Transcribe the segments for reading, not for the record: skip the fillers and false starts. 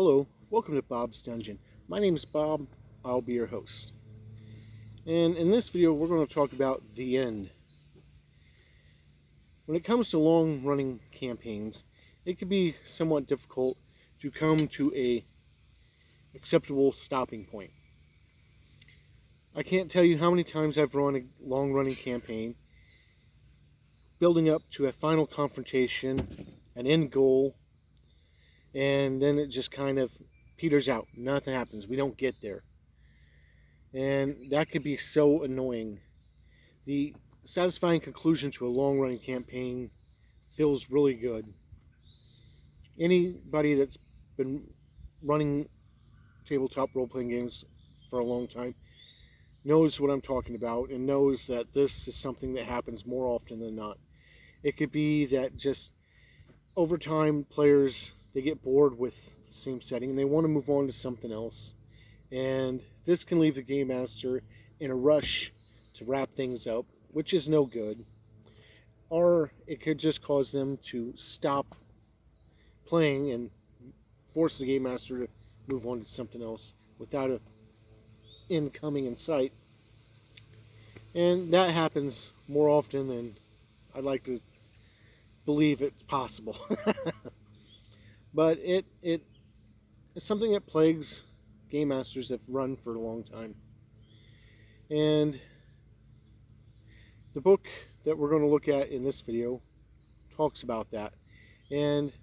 Hello, welcome to Bob's Dungeon. My name is Bob, I'll be your host. And in this video, we're going to talk about the end. When it comes to long-running campaigns, it can be somewhat difficult to come to a acceptable stopping point. I can't tell you how many times I've run a long-running campaign, building up to a final confrontation, an end goal, and then it just kind of peters out. Nothing happens. We don't get there. And that could be so annoying. The satisfying conclusion to a long-running campaign feels really good. Anybody that's been running tabletop role-playing games for a long time knows what I'm talking about and knows that this is something that happens more often than not. It could be that just over time players, they get bored with the same setting and they want to move on to something else. And this can leave the game master in a rush to wrap things up, which is no good. Or it could just cause them to stop playing and force the game master to move on to something else without an end coming in sight. And that happens more often than I'd like to believe it's possible. But it's something that plagues game masters that have run for a long time. And the book that we're going to look at in this video talks about that. And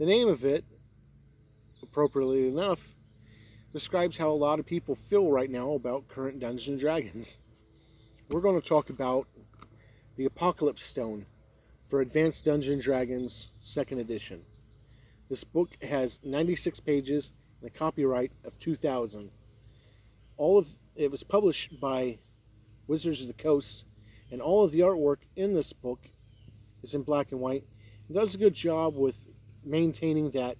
the name of it, appropriately enough, describes how a lot of people feel right now about current Dungeons & Dragons. We're going to talk about the Apocalypse Stone for Advanced Dungeons & Dragons 2nd edition. This book has 96 pages and a copyright of 2000. It was published by Wizards of the Coast, and all of the artwork in this book is in black and white. It does a good job with maintaining that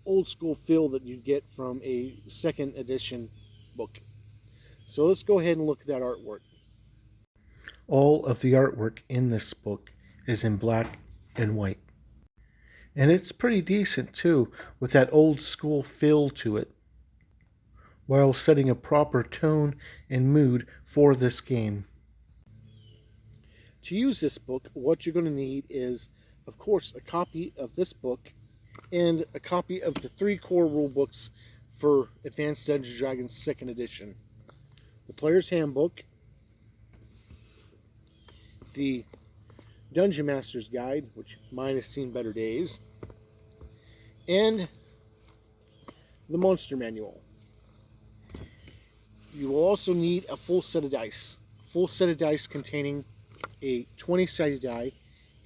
old school feel that you get from a 2nd edition book. So let's go ahead and look at that artwork. All of the artwork in this book is in black and white. And it's pretty decent too, with that old school feel to it, while setting a proper tone and mood for this game. To use this book, what you're going to need is, of course, a copy of this book and a copy of the 3 core rule books for Advanced Dungeons & Dragons 2nd edition. The Player's Handbook, the Dungeon Master's Guide, which mine has seen better days, and the Monster Manual. You will also need a full set of dice. A full set of dice containing a 20-sided die,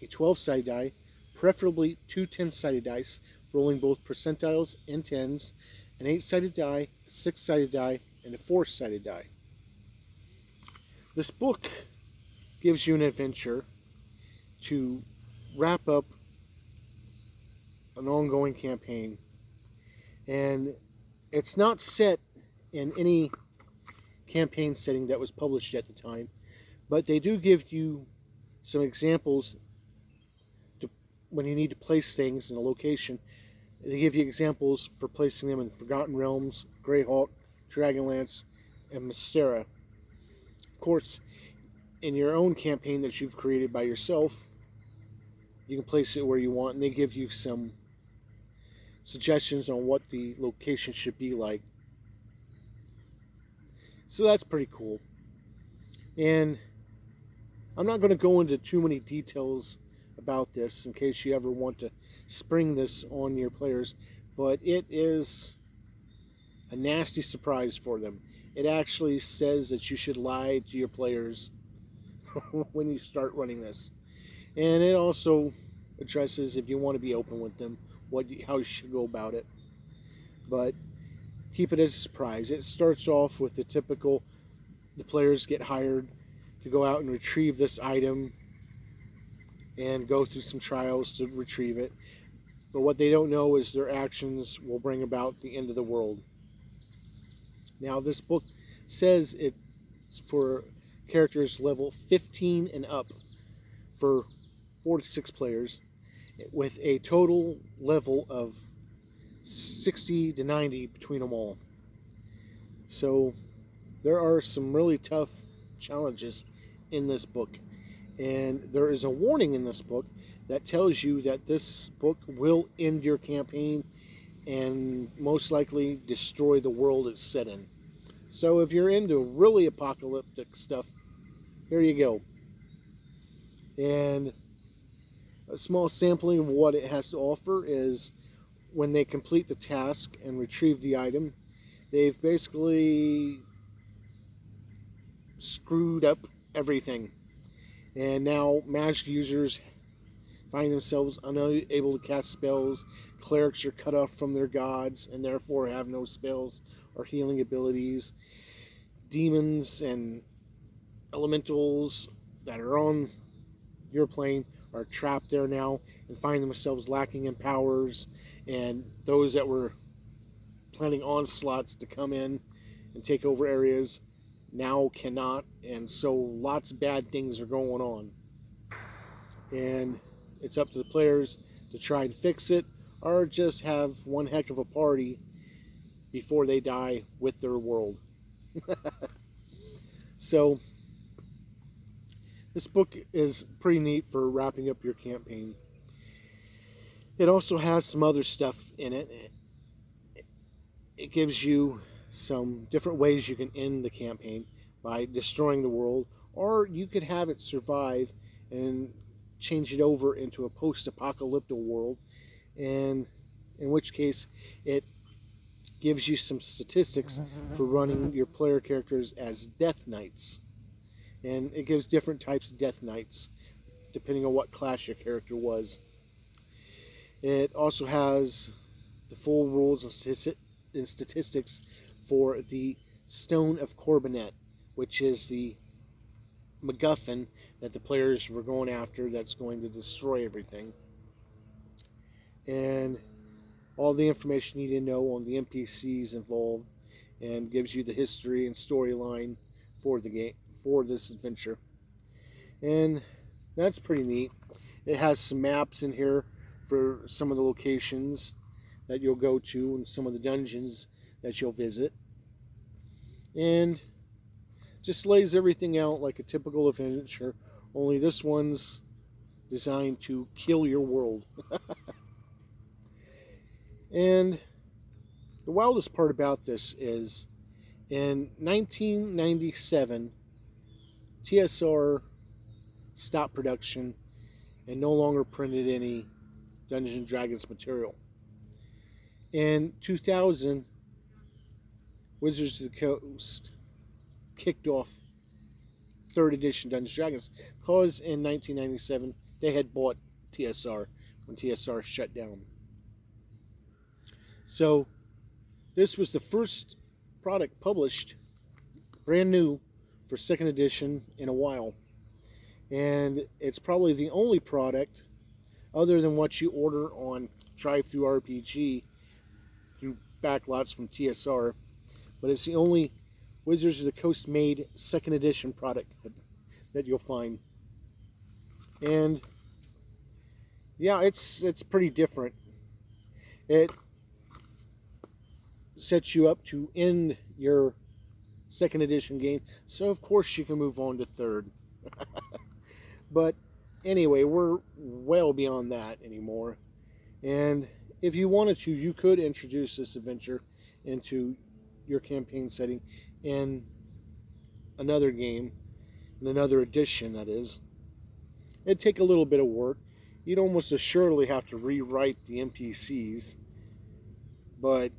a 12-sided die, preferably 2 10-sided dice, rolling both percentiles and tens, an 8-sided die, a 6-sided die, and a 4-sided die. This book gives you an adventure to wrap up an ongoing campaign, and it's not set in any campaign setting that was published at the time, but they do give you some examples when you need to place things in a location. They give you examples for placing them in Forgotten Realms, Greyhawk, Dragonlance, and Mystera. Of course, in your own campaign that you've created by yourself, you can place it where you want, and they give you some suggestions on what the location should be like. So that's pretty cool. And I'm not going to go into too many details about this in case you ever want to spring this on your players, but it is a nasty surprise for them. It actually says that you should lie to your players when you start running this. And it also addresses, if you want to be open with them, how you should go about it. But keep it as a surprise. It starts off with the typical, the players get hired to go out and retrieve this item and go through some trials to retrieve it. But what they don't know is their actions will bring about the end of the world. Now, this book says it's for characters level 15 and up for 4 to 6 players, with a total level of 60 to 90 between them all. So there are some really tough challenges in this book. And there is a warning in this book that tells you that this book will end your campaign and most likely destroy the world it's set in. So if you're into really apocalyptic stuff, here you go. And a small sampling of what it has to offer is when they complete the task and retrieve the item, they've basically screwed up everything. And now magic users find themselves unable to cast spells. Clerics are cut off from their gods and therefore have no spells or healing abilities. Demons and elementals that are on your plane are trapped there now and find themselves lacking in powers, and those that were planning onslaughts to come in and take over areas now cannot, and so lots of bad things are going on. And it's up to the players to try and fix it, or just have one heck of a party before they die with their world. So this book is pretty neat for wrapping up your campaign. It also has some other stuff in it. It gives you some different ways you can end the campaign by destroying the world, or you could have it survive and change it over into a post-apocalyptic world, and in which case it gives you some statistics for running your player characters as Death Knights. And it gives different types of Death Knights depending on what class your character was. It also has the full rules and statistics for the Stone of Corbinet, which is the MacGuffin that the players were going after that's going to destroy everything. And all the information you need to know on the NPCs involved, and gives you the history and storyline for the game, for this adventure. And that's pretty neat. It has some maps in here for some of the locations that you'll go to and some of the dungeons that you'll visit. And just lays everything out like a typical adventure, only this one's designed to kill your world. And the wildest part about this is in 1997, TSR stopped production and no longer printed any Dungeons & Dragons material. In 2000, Wizards of the Coast kicked off 3rd edition Dungeons & Dragons because in 1997 they had bought TSR when TSR shut down. So this was the first product published brand new for 2nd edition in a while, and it's probably the only product other than what you order on DriveThruRPG through backlots from TSR, but it's the only Wizards of the Coast made 2nd edition product that you'll find. And yeah, it's pretty different. It sets you up to end your 2nd edition game, so of course you can move on to 3rd. But anyway, we're well beyond that anymore. And if you wanted to, you could introduce this adventure into your campaign setting in another game, in another edition, that is. It'd take a little bit of work. You'd almost assuredly have to rewrite the NPCs, but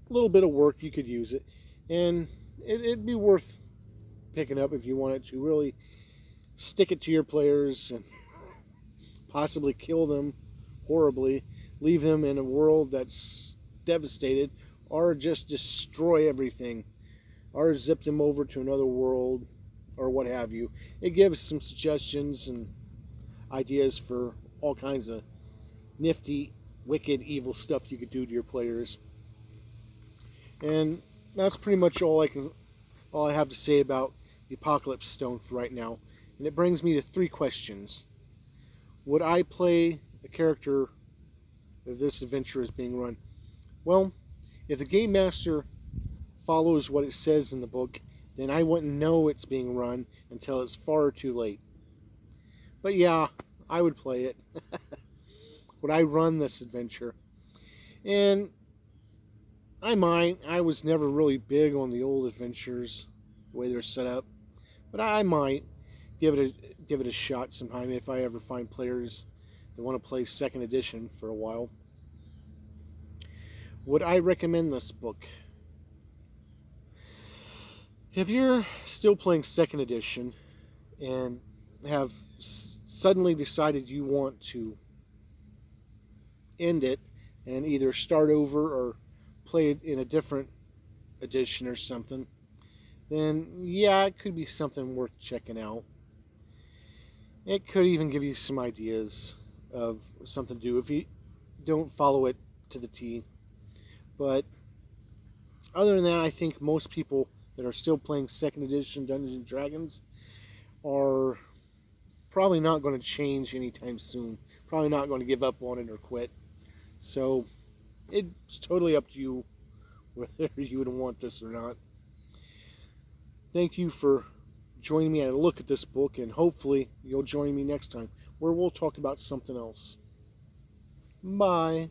a little bit of work, you could use it, and it'd be worth picking up if you wanted to really stick it to your players and possibly kill them horribly, leave them in a world that's devastated, or just destroy everything, or zip them over to another world, or what have you. It gives some suggestions and ideas for all kinds of nifty, wicked, evil stuff you could do to your players. And that's pretty much all I have to say about the Apocalypse Stone for right now. And it brings me to 3 questions. Would I play a character, that this adventure is being run? Well, if the Game Master follows what it says in the book, then I wouldn't know it's being run until it's far too late. But yeah, I would play it. Would I run this adventure? And I might. I was never really big on the old adventures, the way they're set up. But I might give it a shot sometime if I ever find players that want to play 2nd edition for a while. Would I recommend this book? If you're still playing 2nd edition and have suddenly decided you want to end it and either start over or play it in a different edition or something, then yeah, it could be something worth checking out. It could even give you some ideas of something to do if you don't follow it to the T. But other than that, I think most people that are still playing 2nd edition Dungeons and Dragons are probably not going to change anytime soon. Probably not going to give up on it or quit. So it's totally up to you whether you would want this or not. Thank you for joining me at a look at this book, and hopefully you'll join me next time where we'll talk about something else. Bye.